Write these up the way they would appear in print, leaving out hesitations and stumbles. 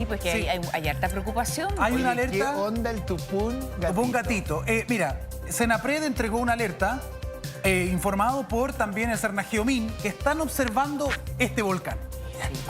pues que Sí. hay harta preocupación. Hay una Oye, ¿qué alerta. onda el Tupún Gatito? Tupún Gatito. Mira, Senapred entregó una alerta informado por también el Cernageomín que están observando este volcán.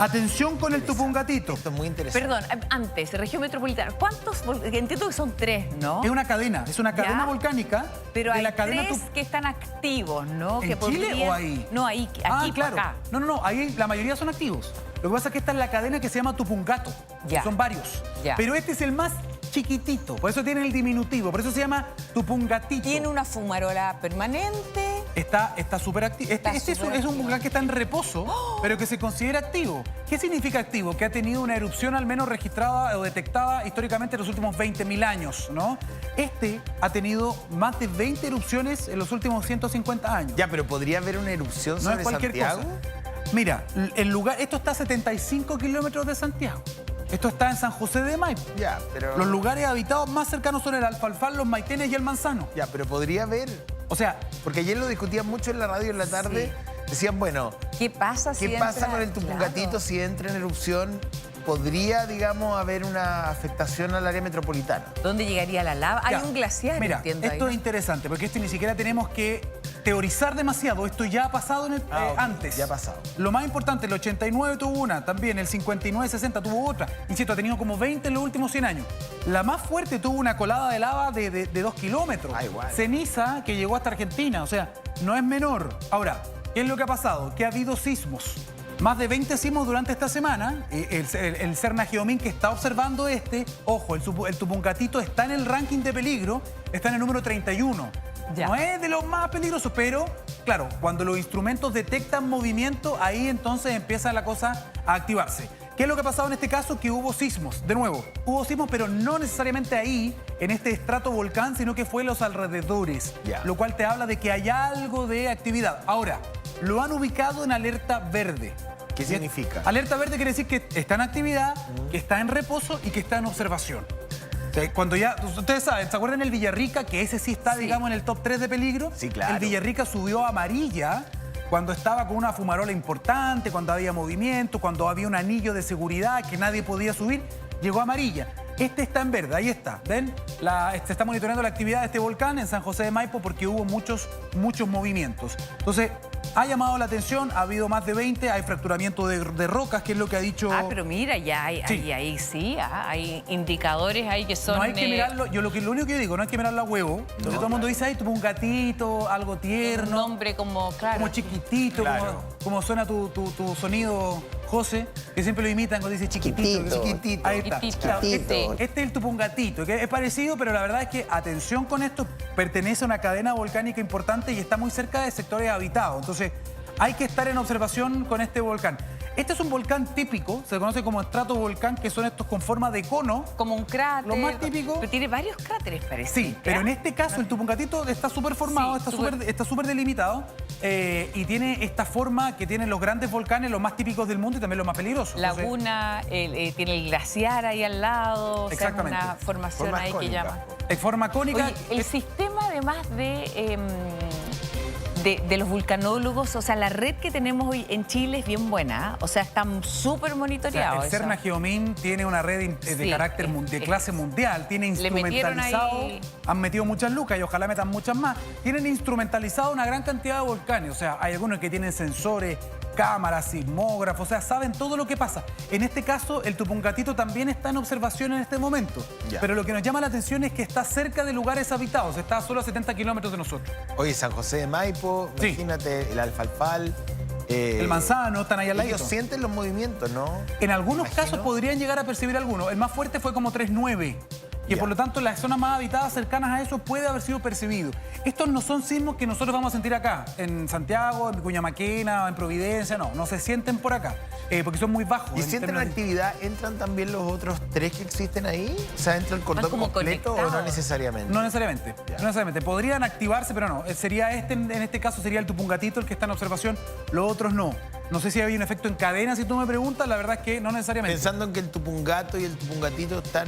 Atención con el Tupún Gatito. Esto es muy interesante. Perdón, antes, región metropolitana, ¿cuántos? Entiendo que son 3, ¿no? Es una cadena ¿Ya? volcánica. Pero de hay la cadena 3 que están activos, ¿no? ¿En que Chile podrían... o ahí? No, ahí, aquí, Ah, por claro. acá. No, ahí la mayoría son activos. Lo que pasa es que esta es la cadena que se llama Tupungato. Ya. Son varios. Ya. Pero este es el más chiquitito, por eso tiene el diminutivo, por eso se llama Tupungatito. Tiene una fumarola permanente. Está súper activo. Este es un volcán que está en reposo, pero que se considera activo. ¿Qué significa activo? Que ha tenido una erupción al menos registrada o detectada históricamente en los últimos 20.000 años, ¿no? Este ha tenido más de 20 erupciones en los últimos 150 años. Ya, pero ¿podría haber una erupción No sobre es cualquier Santiago? cosa. Mira, esto está a 75 kilómetros de Santiago. Esto está en San José de Maipo. Ya, pero... Los lugares habitados más cercanos son el Alfalfal, los Maitenes y el Manzano. Ya, pero podría haber... O sea, Porque ayer lo discutían mucho en la radio en la tarde. Decían, bueno, ¿Qué pasa si ¿qué pasa entra? con el Tupungatito Claro. si entra en erupción? ¿Podría, digamos, haber una afectación al área metropolitana? ¿Dónde llegaría la lava? Hay ya, un glaciar, mira, entiendo. esto ahí. es interesante porque esto ni siquiera tenemos que teorizar demasiado. Esto ya ha pasado Ok, antes. ya ha pasado. Lo más importante, el 89 tuvo una, también el 59-60 tuvo otra. Insisto, ha tenido como 20 en los últimos 100 años. La más fuerte tuvo una colada de lava de 2 kilómetros. Ah, igual. Ceniza que llegó hasta Argentina, o sea, no es menor. Ahora, ¿qué es lo que ha pasado? Que ha habido sismos. Más de 20 sismos durante esta semana. El Cernageomín que está observando ojo, el Tupungatito está en el ranking de peligro, está en el número 31. Ya. No es de los más peligrosos, pero claro, cuando los instrumentos detectan movimiento, ahí entonces empieza la cosa a activarse. ¿Qué es lo que ha pasado en este caso? Que hubo sismos. De nuevo, hubo sismos, pero no necesariamente ahí, en este estrato volcán, sino que fue en los alrededores. Ya. Lo cual te habla de que hay algo de actividad. Ahora, lo han ubicado en alerta verde. ¿Qué significa? Alerta verde quiere decir que está en actividad, que está en reposo y que está en observación. O sea, cuando ya, ustedes saben, ¿se acuerdan el Villarrica? Que ese sí está, digamos, en el top 3 de peligro. Sí, claro. El Villarrica subió a amarilla cuando estaba con una fumarola importante, cuando había movimiento, cuando había un anillo de seguridad que nadie podía subir, llegó a amarilla. Este está en verde, ahí está, ¿ven? Se está monitoreando la actividad de este volcán en San José de Maipo porque hubo muchos movimientos. Entonces, ha llamado la atención, ha habido más de 20, hay fracturamiento de rocas, que es lo que ha dicho... Ah, pero mira, ya hay, Sí. ahí sí, hay indicadores ahí que son... No hay que mirarlo, lo único que yo digo, no hay que mirarlo a huevo. Entonces todo el mundo dice, ay, tuvo un gatito, algo un tierno, nombre como, claro. como chiquitito, Claro. como suena tu sonido, José, que siempre lo imitan cuando dice chiquitito. Chiquitito. Ahí está. Chiquitito. Claro, Chiquitito. este es el tupungatito, que es parecido, pero la verdad es que, atención con esto, pertenece a una cadena volcánica importante y está muy cerca de sectores habitados. Entonces, hay que estar en observación con este volcán. Este es un volcán típico, se conoce como estratovolcán, que son estos con forma de cono. Como un cráter. Lo más típico- Pero tiene varios cráteres, parece. Sí, pero en este caso el Tupungatito está súper formado, Sí, está súper delimitado y tiene esta forma que tienen los grandes volcanes, los más típicos del mundo y también los más peligrosos. Entonces, Laguna, tiene el glaciar ahí al lado. Exactamente. O sea, una formación Formas ahí cónicas. que llama. de forma cónica. Oye, el sistema además de los vulcanólogos, o sea, la red que tenemos hoy en Chile es bien buena, ¿eh? O sea, están súper o sea, monitoreados. el Cernageomín tiene una red de Sí, carácter de clase mundial, tiene Le metieron instrumentalizado, ahí- han metido muchas lucas y ojalá metan muchas más. Tienen instrumentalizado una gran cantidad de volcanes, o sea, hay algunos que tienen sensores, cámaras, sismógrafos, o sea, saben todo lo que pasa. En este caso, el Tupungatito también está en observación en este momento, Ya. pero lo que nos llama la atención es que está cerca de lugares habitados, está solo a 70 kilómetros de nosotros. Oye, San José de Maipo, Sí. imagínate, el Alfalfal. El Manzano, están ahí al ladito. Ellos sienten los movimientos, ¿no? En algunos Imagino. casos podrían llegar a percibir algunos. El más fuerte fue como 3.9, que Ya. por lo tanto las zonas más habitadas cercanas a eso puede haber sido percibido. Estos no son sismos que nosotros vamos a sentir acá, en Santiago, en Vicuña Maquena, en Providencia, no se sienten por acá, porque son muy bajos. ¿Y en si entra en términos de- actividad, entran también los otros 3 que existen ahí? O sea, ¿entra el cordón como completo o no conectados. necesariamente? No necesariamente, Ya. no necesariamente. Podrían activarse, pero no. Sería en este caso sería el Tupungatito el que está en observación, los otros no. No sé si hay un efecto en cadena, si tú me preguntas, la verdad es que no necesariamente. Pensando en que el Tupungato y el Tupungatito están,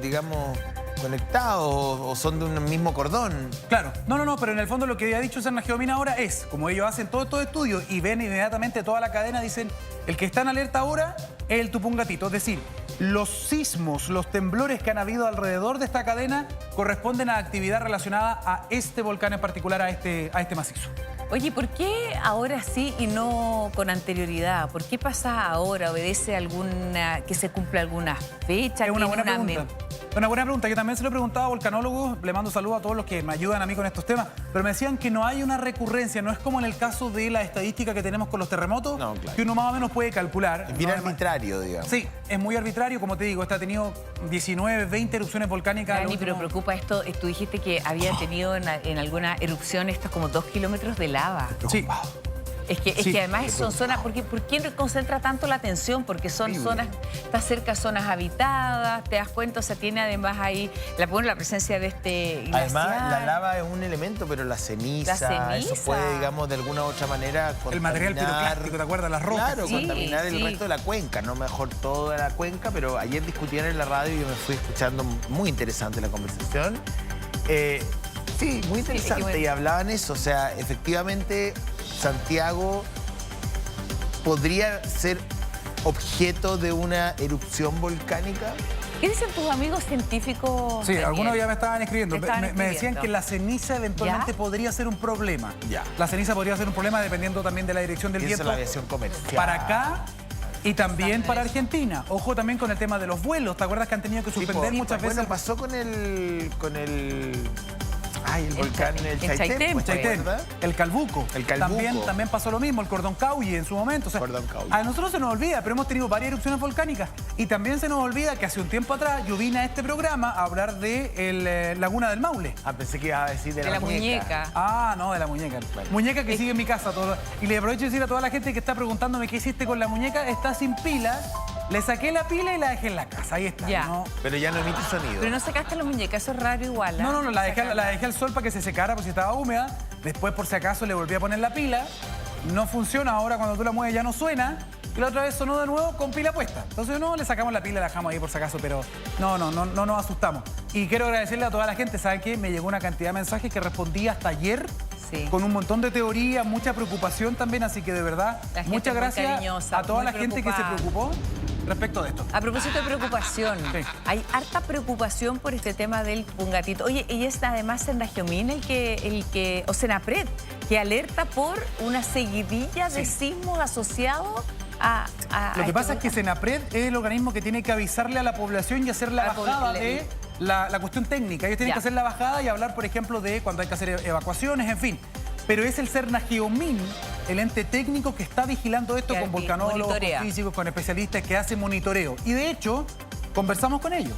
digamos, conectados o son de un mismo cordón. Claro, no, pero en el fondo lo que ha dicho Cernageomín ahora es, como ellos hacen todos estos estudios y ven inmediatamente toda la cadena, dicen, el que está en alerta ahora es el Tupungatito. Es decir, los sismos, los temblores que han habido alrededor de esta cadena corresponden a actividad relacionada a este volcán en particular, a este macizo. Oye, ¿por qué ahora sí y no con anterioridad? ¿Por qué pasa ahora? ¿Obedece alguna, que se cumple alguna fecha? Es una buena ¿Tiene pregunta. Una buena pregunta. Yo también se lo he preguntado a volcanólogos, le mando saludos a todos los que me ayudan a mí con estos temas, pero me decían que no hay una recurrencia, no es como en el caso de la estadística que tenemos con los terremotos, No, claro. que uno más o menos puede calcular. Es bien ¿no? arbitrario, digamos. Sí, es muy arbitrario, como te digo, ha tenido 19, 20 erupciones volcánicas. Dani, pero preocupa esto, tú dijiste que había tenido en alguna erupción estos como 2 kilómetros de lava. Sí. Es que además son zonas, ¿por qué concentra tanto la atención? Porque son zonas, está cerca de zonas habitadas, te das cuenta, o sea, tiene además ahí la presencia de este glaciar. Además, la lava es un elemento, pero la ceniza, eso puede, digamos, de alguna u otra manera contaminar. El material piroclástico, ¿te acuerdas? Las rocas. Claro, Sí, contaminar sí. el resto de la cuenca, no mejor toda la cuenca, pero ayer discutían en la radio y yo me fui escuchando, muy interesante la conversación. Sí, muy interesante, bueno. y hablaban eso, o sea, efectivamente Santiago podría ser objeto de una erupción volcánica. ¿Qué dicen tus amigos científicos? Sí, Daniel? algunos ya me estaban escribiendo. Me estaban Me decían escribiendo. que la ceniza eventualmente ¿Ya? podría ser un problema. Ya. La ceniza podría ser un problema dependiendo también de la dirección del Piensa viento. en la aviación comercial. Para acá y también Exacto, para eso. Argentina. Ojo también con el tema de los vuelos. ¿Te acuerdas que han tenido que suspender muchas veces? Bueno, pasó con el volcán, el Chaitén, Chaitén, pues, Chaitén, ¿verdad? el Calbuco. El Calbuco. También pasó lo mismo, el Cordón Cauye en su momento. O sea, Cordón Cauye. a nosotros se nos olvida, pero hemos tenido varias erupciones volcánicas. Y también se nos olvida que hace un tiempo atrás yo vine a este programa a hablar de Laguna del Maule. Ah, pensé que ibas a decir de De la muñeca. Ah, no, de la muñeca. Bueno. Muñeca que sigue en mi casa. Y le aprovecho de decir a toda la gente que está preguntándome qué hiciste con la muñeca. Está sin pilas. Le saqué la pila y la dejé en la casa. Ahí está. Ya. ¿No? Pero ya no emite sonido. Pero no sacaste la muñeca, eso es raro igual. ¿Ah? No, la dejé al sol para que se secara por si estaba húmeda. Después, por si acaso, le volví a poner la pila. No funciona ahora, cuando tú la mueves ya no suena. Y la otra vez sonó de nuevo con pila puesta. Entonces, no, le sacamos la pila y la dejamos ahí por si acaso, pero no nos asustamos. Y quiero agradecerle a toda la gente. ¿Saben qué? Me llegó una cantidad de mensajes que respondí hasta ayer. Sí. Con un montón de teorías, mucha preocupación también. Así que, de verdad, La gente muchas muy gracias cariñosa, a toda muy la gente que se preocupada. preocupó respecto de esto. A propósito de preocupación, Sí. hay harta preocupación por este tema del Pungatito. Oye, y es además Sendagiomín el que, o Senapred, que alerta por una seguidilla de sismos asociados a Lo que este pasa es que volcán. Senapred es el organismo que tiene que avisarle a la población y hacer la La bajada pobl- de la cuestión técnica. Ellos tienen Ya. que hacer la bajada y hablar, por ejemplo, de cuando hay que hacer evacuaciones, en fin. Pero es el Sendagiomín, el ente técnico que está vigilando esto Que con volcanólogos, monitorea. con físicos, con especialistas que hacen monitoreo. Y de hecho, conversamos con ellos.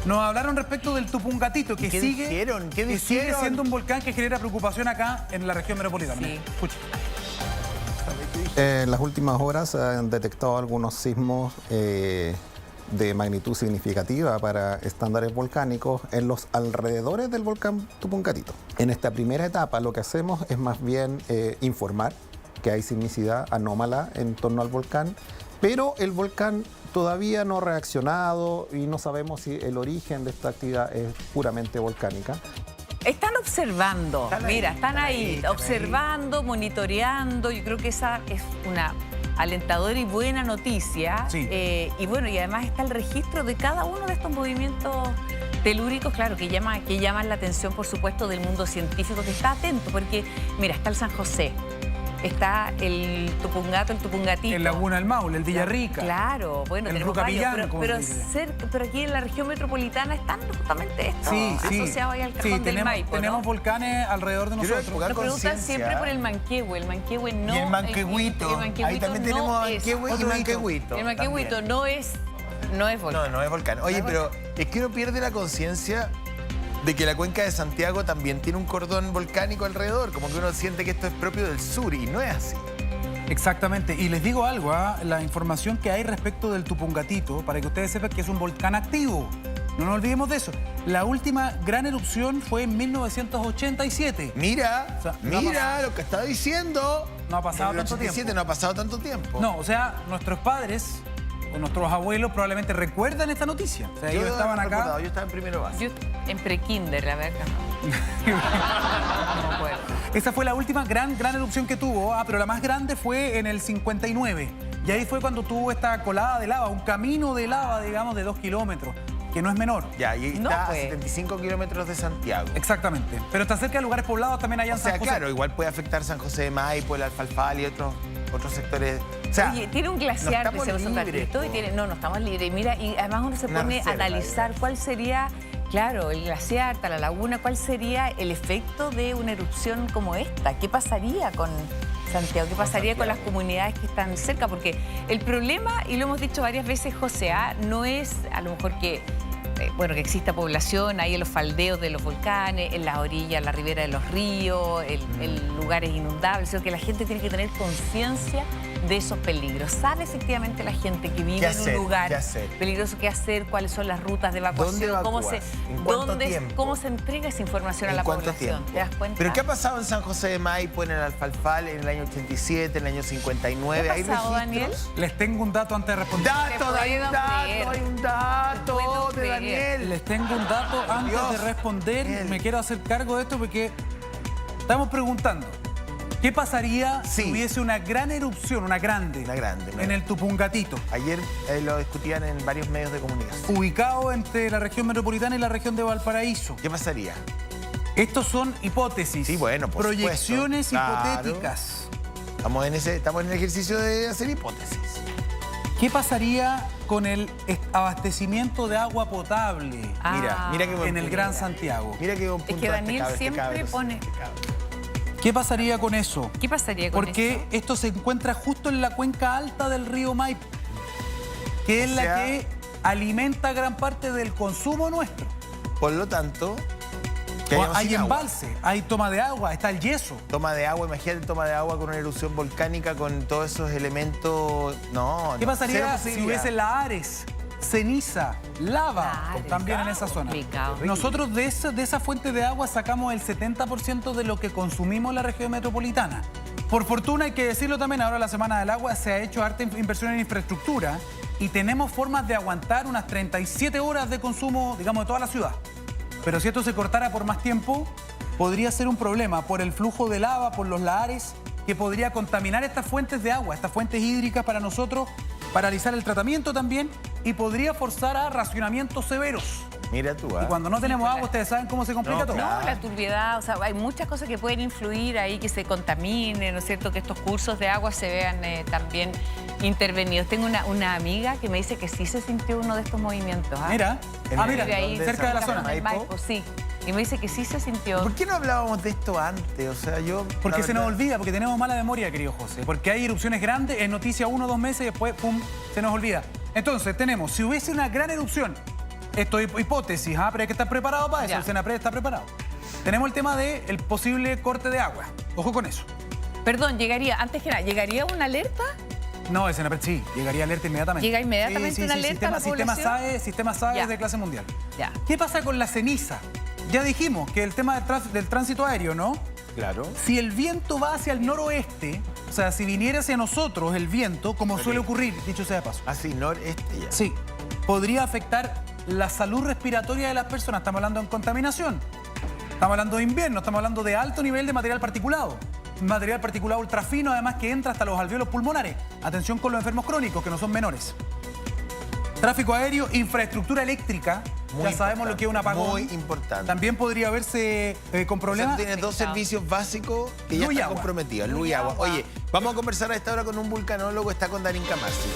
Nos hablaron respecto del Tupungatito, que qué sigue, dijeron? ¿Qué que sigue dijeron? siendo un volcán que genera preocupación acá en la región metropolitana. Sí. Escucha. En las últimas horas se han detectado algunos sismos de magnitud significativa para estándares volcánicos en los alrededores del volcán Tupungatito. En esta primera etapa lo que hacemos es más bien informar que hay sismicidad anómala en torno al volcán, pero el volcán todavía no ha reaccionado y no sabemos si el origen de esta actividad es puramente volcánica. Están observando, Están ahí, mira, están ahí, están ahí. observando, monitoreando. Yo creo que esa es una alentadora y buena noticia. Sí. Y bueno, y además está el registro de cada uno de estos movimientos telúricos, claro, que llaman la atención, por supuesto, del mundo científico, que está atento, porque, mira, está el San José, está el Tupungato, el Tupungatito. El Laguna del Maule, el Villarrica. Claro, bueno, El tenemos varios, Rucapillán, como se dice. pero aquí en la región metropolitana están justamente estos Sí, asociados ahí al cajón del Maipo, tenemos ¿no? volcanes alrededor de Quiero nosotros. enfocar Nos preguntan conciencia. siempre por el Manquehue. El Manquehue no... Y el Manquehuito. el Manquehuito Ahí también tenemos no a es- Manquehue y otro Manquehuito. El Manquehuito también. no es volcán. No es volcán. Oye, pero es que uno pierde la conciencia de que la cuenca de Santiago también tiene un cordón volcánico alrededor. Como que uno siente que esto es propio del sur y no es así. Exactamente. Y les digo algo, la información que hay respecto del Tupungatito, para que ustedes sepan que es un volcán activo. No nos olvidemos de eso. La última gran erupción fue en 1987. Mira, O sea, mira lo que está diciendo. No ha pasado En el tanto 87 tiempo. no ha pasado tanto tiempo. No, o sea, nuestros padres o nuestros abuelos probablemente recuerdan esta noticia. O sea, yo ellos estaban no acá. recordaba, yo estaba en primero base. Yo en prekinder, la verdad. No me acuerdo. Esa fue la última gran erupción que tuvo, pero la más grande fue en el 59. Y ahí fue cuando tuvo esta colada de lava, un camino de lava, digamos, de 2 kilómetros, que no es menor. Ya, y No, está a pues. 75 kilómetros de Santiago. Exactamente. Pero está cerca de lugares poblados también allá O en San sea, José. claro, igual puede afectar San José de Maipo, el Alfalfal y otros sectores. O sea, Oye, tiene un no glaciar, estamos dice San libres, Carlito, y po. tiene, no estamos libres. Y mira, y además uno se Una pone reserva, a analizar cuál sería, claro, el glaciar, la laguna, cuál sería el efecto de una erupción como esta. ¿Qué pasaría con Santiago? ¿Qué pasaría con las comunidades que están cerca? Porque el problema, y lo hemos dicho varias veces, José, no es a lo mejor que bueno, que exista población ahí en los faldeos de los volcanes, en las orillas, en la ribera de los ríos, en lugares inundables, sino que la gente tiene que tener conciencia de esos peligros. ¿Sabe efectivamente la gente que vive en un lugar peligroso qué hacer, cuáles son las rutas de evacuación, cómo se entrega esa información a la población? ¿Te das cuenta? ¿Pero qué ha pasado en San José de Maipo, en el Alfalfal, en el año 87, en el año 59? ¿Qué ha ¿Hay pasado, registros? Daniel? Les tengo un dato antes de responder. Hay un dato de Daniel. Les tengo un dato antes Dios. de responder. Daniel. Me quiero hacer cargo de esto porque estamos preguntando. ¿Qué pasaría si hubiese una gran erupción, una grande, en el Tupungatito? Ayer lo discutían en varios medios de comunicación. Ubicado entre la región metropolitana y la región de Valparaíso. ¿Qué pasaría? Estos son hipótesis. Sí, bueno, por proyecciones supuesto. Claro. hipotéticas. Estamos en el ejercicio de hacer hipótesis. ¿Qué pasaría con el abastecimiento de agua potable Mira qué buen en el punto. Gran Santiago? Mira qué buen punto. Es que Daniel siempre cabro. pone... ¿Qué pasaría con eso? ¿Qué pasaría con Porque eso? esto se encuentra justo en la cuenca alta del río Maipo, que es la que alimenta gran parte del consumo nuestro. Por lo tanto, Hay embalse, hay toma de agua, está el yeso. Toma de agua, imagínate toma de agua con una erupción volcánica, con todos esos elementos. ¿Qué pasaría si hubiese lahares, ceniza, lava Lahares, también en esa zona? complicado. Nosotros de esa fuente de agua sacamos el 70% de lo que consumimos en la región metropolitana. Por fortuna, hay que decirlo también, ahora la Semana del Agua se ha hecho harta inversión en infraestructura y tenemos formas de aguantar unas 37 horas de consumo, digamos, de toda la ciudad. Pero si esto se cortara por más tiempo, podría ser un problema por el flujo de lava, por los lahares, que podría contaminar estas fuentes de agua, estas fuentes hídricas para nosotros, paralizar el tratamiento también y podría forzar a racionamientos severos. Mira tú, Y cuando no tenemos agua, ustedes saben cómo se complica todo. No, la turbiedad, o sea, hay muchas cosas que pueden influir ahí, que se contaminen, ¿no es cierto? Que estos cursos de agua se vean también intervenidos. Tengo una amiga que me dice que sí se sintió uno de estos movimientos. Mira, Vive ahí, cerca de la zona. Maipo. Sí, y me dice que sí se sintió. ¿Por qué no hablábamos de esto antes? O sea, Porque se nos olvida, porque tenemos mala memoria, querido José. Porque hay erupciones grandes, es noticia 1 o 2 meses y después, pum, se nos olvida. Entonces, tenemos, si hubiese una gran erupción, esto es hipótesis, pero hay que estar preparado para eso, el Senapred está preparado. Tenemos el tema del posible corte de agua. Ojo con eso. Perdón, antes que nada, ¿llegaría una alerta? No, el Senapred sí, llegaría alerta inmediatamente. ¿Llega inmediatamente una alerta a la población? Sistema SAE Ya. es de clase mundial. Ya. ¿Qué pasa con la ceniza? Ya dijimos que el tema del tránsito aéreo, ¿no? Claro. Si el viento va hacia el noroeste, o sea, si viniera hacia nosotros el viento, como suele ocurrir, dicho sea de paso. Así, noreste ya. Sí, podría afectar la salud respiratoria de las personas. Estamos hablando de contaminación. Estamos hablando de invierno, estamos hablando de alto nivel de material particulado. Material particulado ultrafino, además que entra hasta los alvéolos pulmonares. Atención con los enfermos crónicos, que no son menores. Tráfico aéreo, infraestructura eléctrica. Ya sabemos lo que es un apagón. Muy importante. También podría verse con O sea, problemas. tú tienes dos servicios básicos que ya Luz y están agua. comprometidos. Luz y agua. Oye, vamos a conversar a esta hora con un vulcanólogo. Está con Darín Camasi.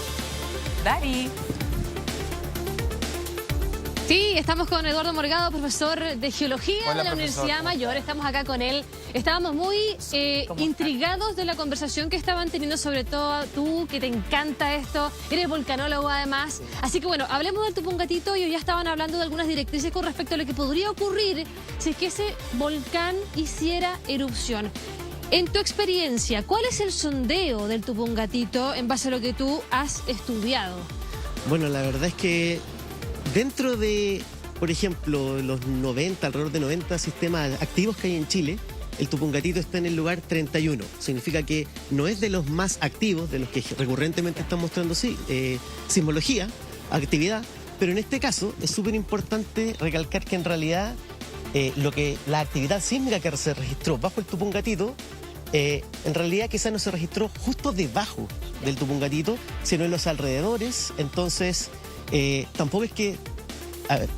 Dari. Sí, estamos con Eduardo Morgado, profesor de Geología Hola, de la profesor. Universidad Mayor. Estamos acá con él. Estábamos muy intrigados de la conversación que estaban teniendo, sobre todo tú, que te encanta esto. Eres volcanólogo además. Así que bueno, hablemos del Tupungatito. Y ya estaban hablando de algunas directrices con respecto a lo que podría ocurrir si es que ese volcán hiciera erupción. En tu experiencia, ¿cuál es el sondeo del Tupungatito en base a lo que tú has estudiado? Bueno, la verdad es que dentro de, por ejemplo, los 90, alrededor de 90 sistemas activos que hay en Chile, el Tupungatito está en el lugar 31. Significa que no es de los más activos, de los que recurrentemente están mostrando sismología, actividad, pero en este caso es súper importante recalcar que en realidad la actividad sísmica que se registró bajo el Tupungatito en realidad quizás no se registró justo debajo del Tupungatito, sino en los alrededores. Entonces, tampoco es que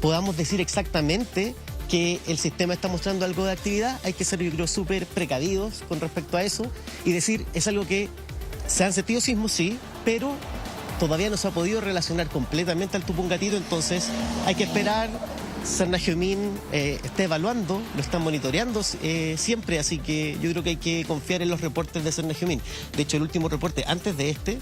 podamos decir exactamente que el sistema está mostrando algo de actividad. Hay que ser, yo creo, súper precavidos con respecto a eso y decir, es algo que se han sentido sismos, sí, pero todavía no se ha podido relacionar completamente al Tupungatito, entonces hay que esperar. Cernagiomín está evaluando, lo están monitoreando siempre, así que yo creo que hay que confiar en los reportes de Cernagiomín. De hecho, el último reporte antes de este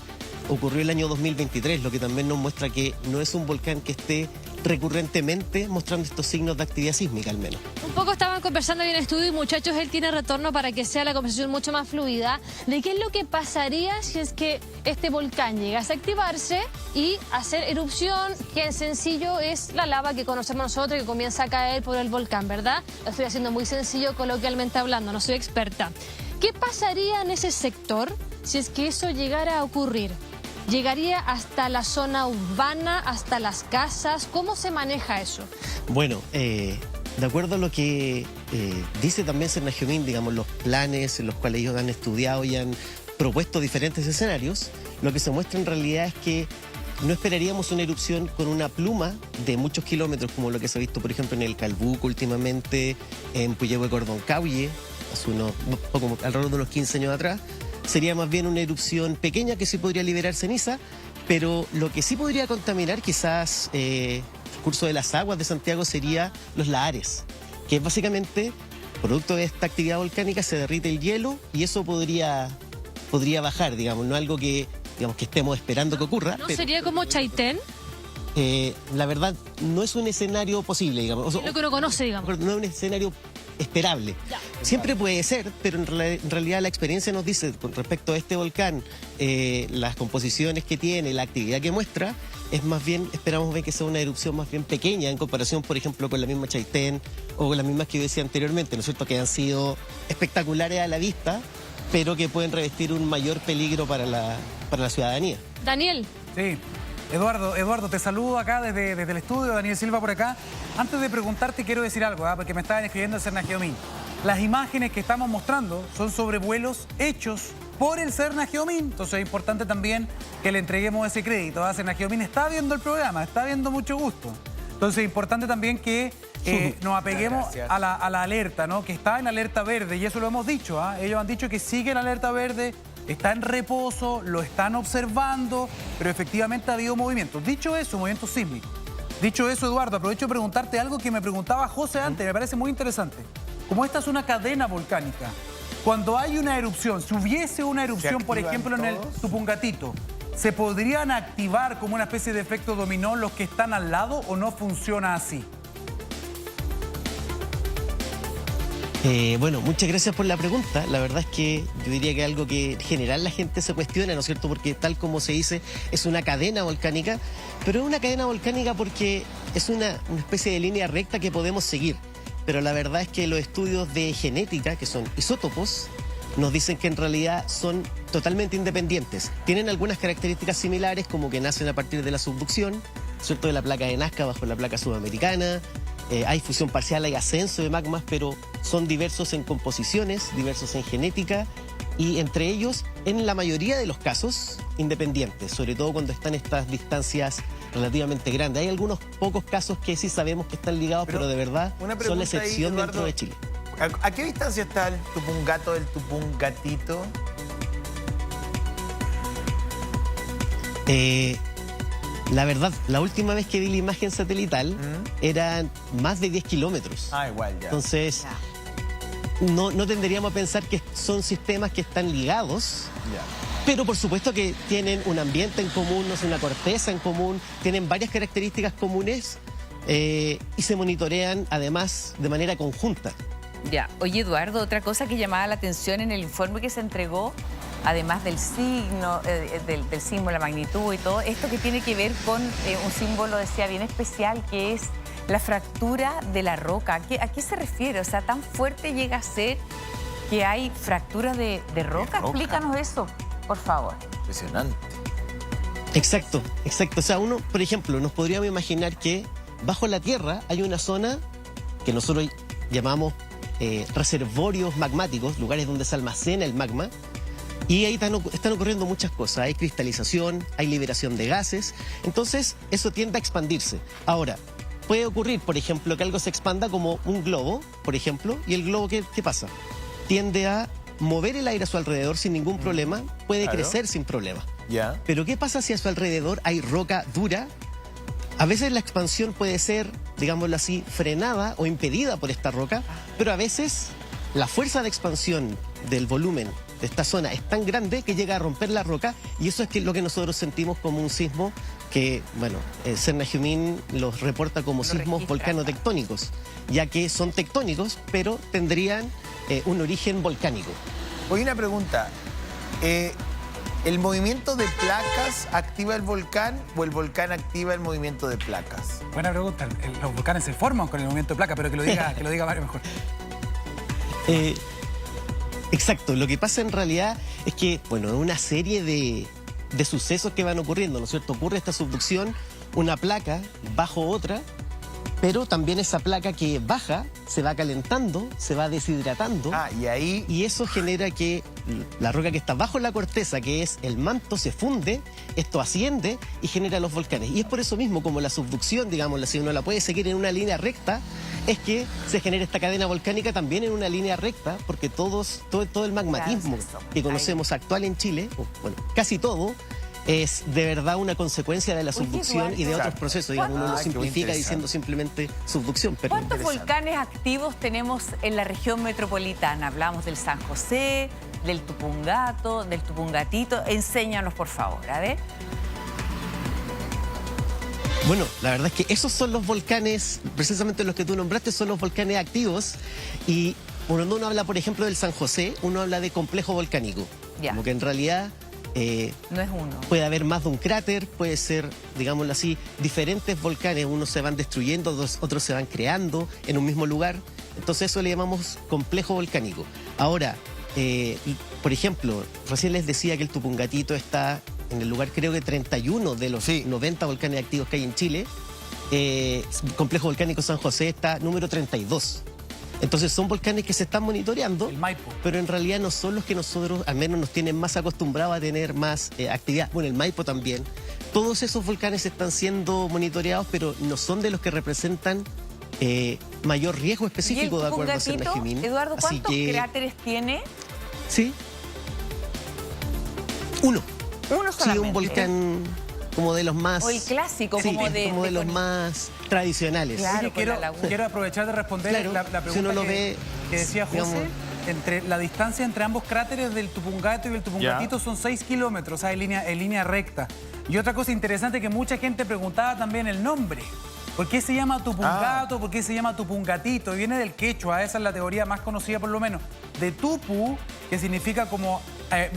ocurrió el año 2023, lo que también nos muestra que no es un volcán que esté recurrentemente mostrando estos signos de actividad sísmica, al menos. Un poco estaban conversando bien en estudio y muchachos, él tiene retorno para que sea la conversación mucho más fluida de qué es lo que pasaría si es que este volcán llegase a activarse y hacer erupción, que en sencillo es la lava que conocemos nosotros que comienza a caer por el volcán, ¿verdad? Lo estoy haciendo muy sencillo coloquialmente hablando, no soy experta. ¿Qué pasaría en ese sector si es que eso llegara a ocurrir? ¿Llegaría hasta la zona urbana, hasta las casas? ¿Cómo se maneja eso? Bueno, de acuerdo a lo que dice también Cernagiomín, digamos, los planes en los cuales ellos han estudiado y han propuesto diferentes escenarios, lo que se muestra en realidad es que no esperaríamos una erupción con una pluma de muchos kilómetros, como lo que se ha visto, por ejemplo, en el Calbuco últimamente, en Puyehue Cordoncauye, hace alrededor de unos 15 años atrás. Sería más bien una erupción pequeña que sí podría liberar ceniza, pero lo que sí podría contaminar quizás el curso de las aguas de Santiago sería los lahares, que es básicamente, producto de esta actividad volcánica, se derrite el hielo y eso podría bajar, digamos, no algo que estemos esperando que ocurra. ¿No sería como Chaitén? La verdad, no es un escenario posible, digamos. Lo que uno conoce, digamos. No es un escenario esperable. Ya. Siempre puede ser, pero en realidad la experiencia nos dice, con respecto a este volcán, las composiciones que tiene, la actividad que muestra, es más bien, esperamos ver que sea una erupción más bien pequeña en comparación, por ejemplo, con la misma Chaitén o con las mismas que yo decía anteriormente, ¿no es cierto?, que han sido espectaculares a la vista, pero que pueden revestir un mayor peligro para la ciudadanía. Daniel. Sí. Eduardo, te saludo acá desde el estudio, Daniel Silva por acá. Antes de preguntarte quiero decir algo, porque me estaban escribiendo el Cernagiomín. Las imágenes que estamos mostrando son sobre vuelos hechos por el Cernagiomín, entonces es importante también que le entreguemos ese crédito. Cernagiomín está viendo el programa, está viendo mucho gusto. Entonces es importante también que nos apeguemos a la alerta, ¿no? Que está en alerta verde, y eso lo hemos dicho. Ellos han dicho que sigue en alerta verde, está en reposo, lo están observando, pero efectivamente ha habido movimientos. Dicho eso, movimientos sísmicos. Dicho eso, Eduardo, aprovecho de preguntarte algo que me preguntaba José antes, me parece muy interesante. Como esta es una cadena volcánica, cuando hay una erupción, si hubiese una erupción, por ejemplo, en el Tupungatito, ¿se podrían activar como una especie de efecto dominó los que están al lado o no funciona así? Bueno, muchas gracias por la pregunta. La verdad es que yo diría que algo que en general la gente se cuestiona, ¿no es cierto? Porque tal como se dice, es una cadena volcánica, pero es una cadena volcánica porque es una especie de línea recta que podemos seguir. Pero la verdad es que los estudios de genética, que son isótopos, nos dicen que en realidad son totalmente independientes. Tienen algunas características similares, como que nacen a partir de la subducción, ¿cierto?, de la placa de Nazca bajo la placa sudamericana. Hay fusión parcial, hay ascenso de magmas, pero son diversos en composiciones, diversos en genética y entre ellos, en la mayoría de los casos, independientes, sobre todo cuando están estas distancias relativamente grandes. Hay algunos pocos casos que sí sabemos que están ligados, pero de verdad son la excepción ahí, dentro de Chile. ¿A qué distancia está el Tupungato del Tupungatito? La verdad, la última vez que vi la imagen satelital eran más de 10 kilómetros. Igual ya. Entonces, no tendríamos a pensar que son sistemas que están ligados, pero por supuesto que tienen un ambiente en común, no sé, una corteza en común, tienen varias características comunes y se monitorean además de manera conjunta. Ya. Oye, Eduardo, otra cosa que llamaba la atención en el informe que se entregó, además del signo, del símbolo, la magnitud y todo, esto que tiene que ver con un símbolo, decía, bien especial, que es la fractura de la roca. ¿A qué se refiere? O sea, ¿tan fuerte llega a ser que hay fracturas de roca? Explícanos eso, por favor. Impresionante. Exacto. O sea, uno, por ejemplo, nos podríamos imaginar que bajo la Tierra hay una zona que nosotros llamamos reservorios magmáticos, lugares donde se almacena el magma. Y ahí están ocurriendo muchas cosas. Hay cristalización, hay liberación de gases. Entonces, eso tiende a expandirse. Ahora, puede ocurrir, por ejemplo, que algo se expanda como un globo, por ejemplo, y el globo, ¿qué pasa? Tiende a mover el aire a su alrededor sin ningún problema, puede Claro. crecer sin problema. Ya. Pero ¿qué pasa si a su alrededor hay roca dura? A veces la expansión puede ser, digámoslo así, frenada o impedida por esta roca, pero a veces la fuerza de expansión del volumen de esta zona es tan grande que llega a romper la roca, y eso es lo que nosotros sentimos como un sismo que, bueno, Cernajemin los reporta como Lo sismos registra. volcanotectónicos, ya que son tectónicos, pero tendrían un origen volcánico. Oye, una pregunta. ¿El movimiento de placas activa el volcán o el volcán activa el movimiento de placas? Buena pregunta. Los volcanes se forman con el movimiento de placa, pero que lo diga Mario mejor. Exacto, lo que pasa en realidad es que, bueno, en una serie de sucesos que van ocurriendo, ¿no es cierto? Ocurre esta subducción, una placa bajo otra, pero también esa placa que baja se va calentando, se va deshidratando. Y ahí... Y eso genera que la roca que está bajo la corteza, que es el manto, se funde, esto asciende y genera los volcanes. Y es por eso mismo, como la subducción, digamos, si uno la puede seguir en una línea recta, es que se genera esta cadena volcánica también en una línea recta, porque todo el magmatismo que conocemos actual en Chile, o, bueno, casi todo, es de verdad una consecuencia de la subducción y de Eduardo, otros procesos. Digamos, uno lo qué simplifica interesante. diciendo simplemente subducción. Pero ¿Cuántos interesante. volcanes activos tenemos en la región metropolitana? Hablamos del San José, del Tupungato, del Tupungatito. Enséñanos, por favor, a ver. Bueno, la verdad es que esos son los volcanes, precisamente los que tú nombraste, son los volcanes activos. Y cuando uno habla, por ejemplo, del San José, uno habla de complejo volcánico. Ya. Como que en realidad No es uno. puede haber más de un cráter, puede ser, digámoslo así, diferentes volcanes. Unos se van destruyendo, otros se van creando en un mismo lugar. Entonces eso le llamamos complejo volcánico. Ahora, por ejemplo, recién les decía que el Tupungatito está en el lugar, creo que 31 de los 90 volcanes activos que hay en Chile. Complejo volcánico San José está número 32. Entonces son volcanes que se están monitoreando, El Maipo. pero en realidad no son los que nosotros, al menos, nos tienen más acostumbrados a tener más actividad. Bueno, el Maipo también. Todos esos volcanes están siendo monitoreados, pero no son de los que representan mayor riesgo ¿Y el específico de acuerdo a Tupungatito, Cernajemin. Eduardo, Así cuántos que, cráteres tiene? sí. Uno. Uno Sí, solamente. un volcán como de los más... O el clásico, Sí, como de los con- más tradicionales. Claro, Oye, con la laguna. quiero aprovechar de responder Claro, la si pregunta uno lo ve, que decía José. digamos- Entre la distancia entre ambos cráteres del Tupungato y el Tupungatito son 6 kilómetros, o sea, en línea recta. Y otra cosa interesante que mucha gente preguntaba también el nombre. ¿Por qué se llama Tupungato? ¿Por qué se llama Tupungatito? Y viene del quechua, esa es la teoría más conocida por lo menos. De tupu, que significa como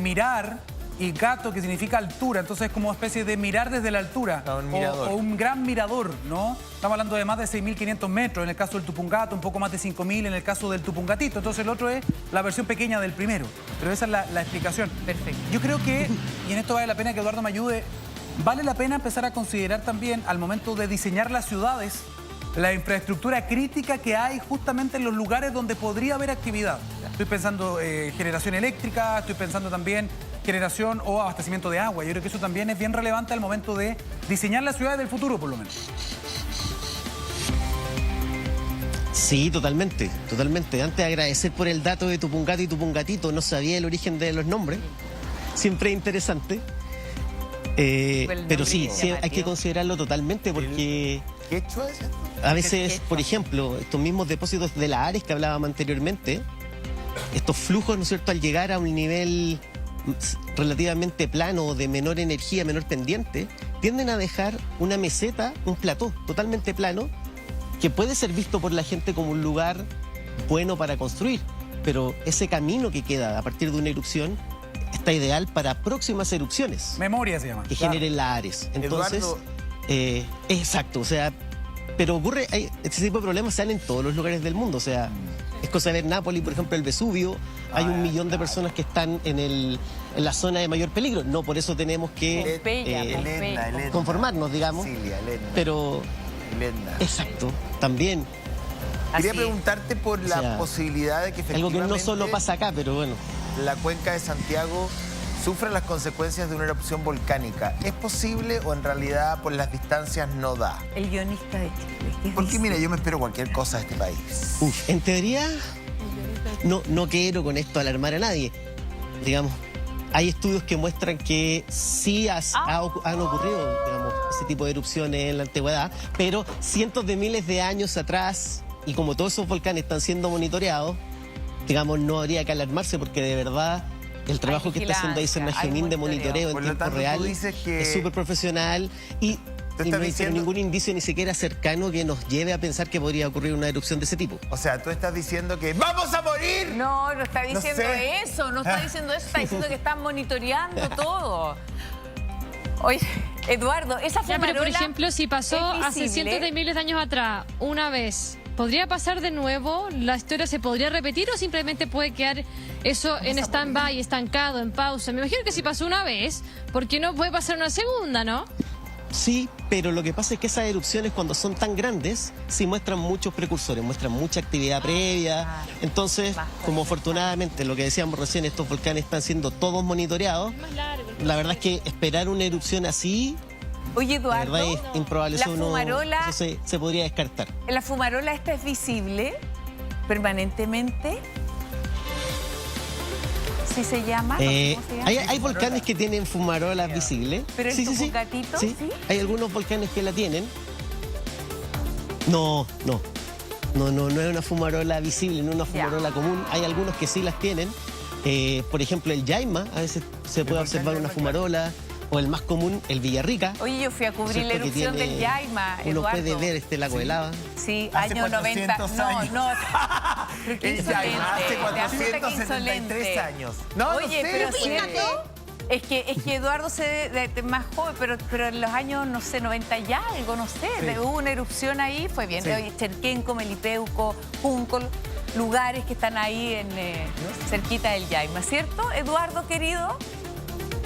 mirar, y gato, que significa altura. Entonces es como una especie de mirar desde la altura. Un mirador. O un gran mirador, ¿no? Estamos hablando de más de 6.500 metros en el caso del Tupungato, un poco más de 5.000 en el caso del Tupungatito. Entonces el otro es la versión pequeña del primero. Pero esa es la explicación. Perfecto. Yo creo que, y en esto vale la pena que Eduardo me ayude, vale la pena empezar a considerar también al momento de diseñar las ciudades la infraestructura crítica que hay justamente en los lugares donde podría haber actividad. Estoy pensando generación eléctrica, estoy pensando también generación o abastecimiento de agua. Yo creo que eso también es bien relevante al momento de diseñar las ciudades del futuro, por lo menos. Sí, totalmente, totalmente. Antes de agradecer por el dato de Tupungato y Tupungatito, no sabía el origen de los nombres. Siempre interesante. Pero sí, sí, hay que considerarlo totalmente porque ¿Quechua es esto? a veces, por ejemplo, estos mismos depósitos de la Ares que hablábamos anteriormente, estos flujos, ¿no es cierto?, al llegar a un nivel relativamente plano, de menor energía, menor pendiente, tienden a dejar una meseta, un plató totalmente plano, que puede ser visto por la gente como un lugar bueno para construir, pero ese camino que queda a partir de una erupción está ideal para próximas erupciones Memoria se llama. que generen la Ares. Entonces, Eduardo. exacto, o sea, pero ocurre, este tipo de problemas se dan en todos los lugares del mundo, o sea, es cosa de ver Nápoles, por ejemplo, el Vesubio, hay 1 millón de personas que están en la zona de mayor peligro, no por eso tenemos que Pompeya, Elena. conformarnos, digamos, Sicilia, Elena. pero Elena. exacto, también Quería Así es. preguntarte por la O sea, posibilidad de que Algo efectivamente que no solo pasa acá, pero bueno. la cuenca de Santiago sufra las consecuencias de una erupción volcánica. ¿Es posible o en realidad por las distancias no da? El guionista de Chile. ¿qué Porque dice? mira, yo me espero cualquier cosa de este país. En teoría, no quiero con esto alarmar a nadie. Digamos, hay estudios que muestran que sí han ocurrido, digamos, ese tipo de erupciones en la antigüedad, pero cientos de miles de años atrás, y como todos esos volcanes están siendo monitoreados, digamos, no habría que alarmarse porque de verdad el trabajo que está haciendo ahí vigilancia, hay Cernajemin de monitoreo. monitoreo en Por lo tiempo tanto, tú real dices que- es súper profesional y estás no hay diciendo- ningún indicio ni siquiera cercano que nos lleve a pensar que podría ocurrir una erupción de ese tipo. O sea, tú estás diciendo que ¡vamos a morir! No, no está diciendo sé. eso, no está diciendo eso, está diciendo que están monitoreando todo. Oye, Eduardo, esa Ya, pero por fumarola ejemplo, si pasó es hace visible. cientos de miles de años atrás, una vez, ¿podría pasar de nuevo? ¿La historia se podría repetir o simplemente puede quedar eso en stand-by, estancado, en pausa? Me imagino que si pasó una vez, ¿por qué no puede pasar una segunda, no? Sí, pero lo que pasa es que esas erupciones cuando son tan grandes sí muestran muchos precursores, muestran mucha actividad previa. Entonces, como afortunadamente lo que decíamos recién, estos volcanes están siendo todos monitoreados, la verdad es que esperar una erupción así, Oye, la Eduardo, verdad es improbable. la Eso, fumarola, eso se podría descartar. la fumarola esta es visible permanentemente. ¿Sí se llama? ¿Cómo se llama? Hay volcanes que tienen fumarolas visibles. Pero el Tupungatito, sí. ¿sí? Hay algunos volcanes que la tienen. No es una fumarola visible, no es una fumarola común. Hay algunos que sí las tienen. Por ejemplo, el Yaima, a veces se puede observar una fumarola. O el más común, el Villarrica. Oye, yo fui a cubrir la ¿cierto? Que erupción tiene- del Yaima, Uno Eduardo. puede ver este lago de lava. Sí, Hace año 90. 400 No, años. no. Pero qué El insolente. Yaima hace te das cuenta que 473 insolente. años. No, no Oye, sé, pero pues. fíjate. Es que Eduardo es más joven, pero en los años, no sé, 90 y algo, no sé. Hubo una erupción ahí, fue bien. Sí. Cherquenco, Melipeuco, Junco, lugares que están ahí cerquita del Yaima, ¿cierto? Eduardo, querido.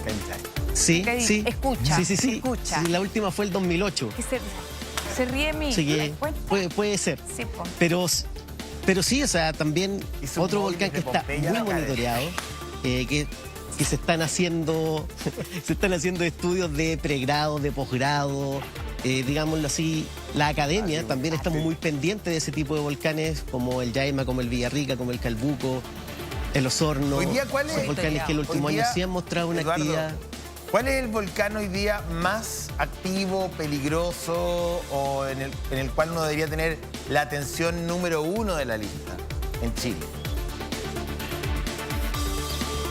El Yaima. Sí, ¿Qué sí. escucha, Sí. escucha. Sí, la última fue el 2008. Que se ríe de mí. Así ¿te que das cuenta? puede ser. Sí, po. Pero sí, o sea, también Hizo un otro móvil volcán que desde está Pompeya muy a la cadena. monitoreado, que se están haciendo estudios de pregrado, de posgrado, digámoslo así. La academia también estamos muy pendientes de ese tipo de volcanes, como el Yaima, como el Villarrica, como el Calbuco, el Osorno. Hoy día, ¿cuál es? Son volcanes que en el último Hoy año día, sí han mostrado una Eduardo, actividad. ¿Cuál es el volcán hoy día más activo, peligroso o en el cual uno debería tener la atención número 1 de la lista en Chile?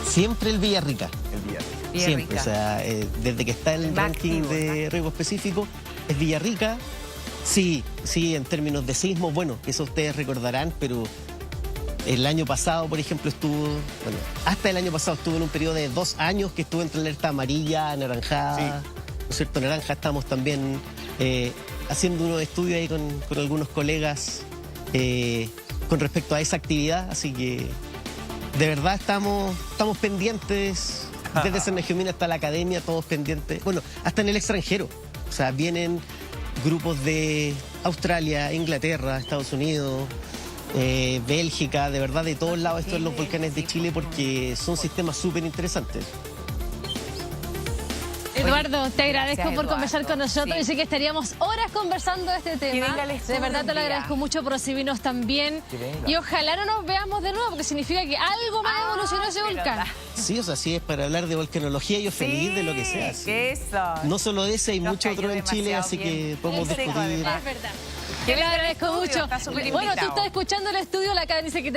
Siempre el Villarrica. El Villarrica. Siempre, Villarrica. o sea, desde que está el Más ranking activo, de riesgo específico, es Villarrica. Sí, en términos de sismos, bueno, eso ustedes recordarán, pero el año pasado, por ejemplo, hasta el año pasado estuvo en un periodo de 2 años que estuvo entre alerta amarilla, anaranjada, Sí. ¿no es cierto? Naranja, estamos también haciendo unos estudios ahí con algunos colegas con respecto a esa actividad, así que de verdad estamos pendientes, desde Cernajemin hasta la academia, todos pendientes, bueno, hasta en el extranjero, o sea, vienen grupos de Australia, Inglaterra, Estados Unidos, Bélgica, de verdad de todos lados estos son los volcanes de Chile porque son sistemas súper interesantes. Eduardo, te agradezco gracias, por conversar con Eduardo. nosotros. Sí. Y sé que estaríamos horas conversando de este tema. venga al estudio De verdad te un lo día. agradezco mucho por recibirnos también. Que venga. Y ojalá no nos veamos de nuevo, porque significa que algo más evolucionó ese pero volcán. Sí, o sea, sí es para hablar de volcanología, yo feliz de lo que sea. sí. Eso. No solo de ese, hay Nos muchos cayó otros en Chile, demasiado así bien. que podemos Ese discutir. además. Es verdad. Que Te lo venga al agradezco estudio, mucho. está súper Bueno, tú invitado. estás escuchando el estudio, la acá dice que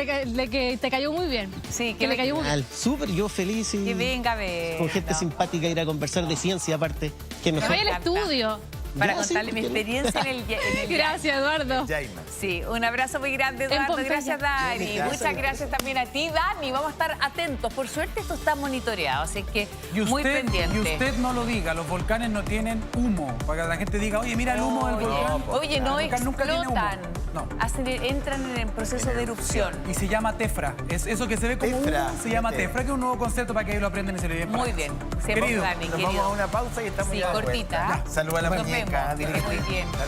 te cayó muy bien. Sí, que le cayó muy bien. Al súper, yo feliz y Que venga a ver. con gente simpática ir a conversar de ciencia aparte, que Que mejor. vaya al encanta. estudio. Para Ya, sí, contarle mi ¿por qué no? experiencia en el Gracias, Eduardo. Yaima. Sí, un abrazo muy grande, Eduardo. Pompeya. Gracias, Dani. Gracias. Muchas gracias también a ti, Dani. Vamos a estar atentos. Por suerte esto está monitoreado, así que Y muy pendiente. y usted no lo diga, los volcanes no tienen humo. Para que la gente diga, oye, mira el humo del volcán. Oye, no El volcán nunca tiene humo. explotan. No. Entran en el proceso de erupción. Y se llama tefra. Es eso que se ve como Tefra. humo, se llama tefra, que es un nuevo concepto para que ellos lo aprendan y se lo lleven para Muy casa. bien. Siempre Querido, Dani, Nos querido. vamos a una pausa y estamos Sí, ya de cortita. vuelta. Saluda a la Nos muñeca. vemos. directo. Muy bien. Salud.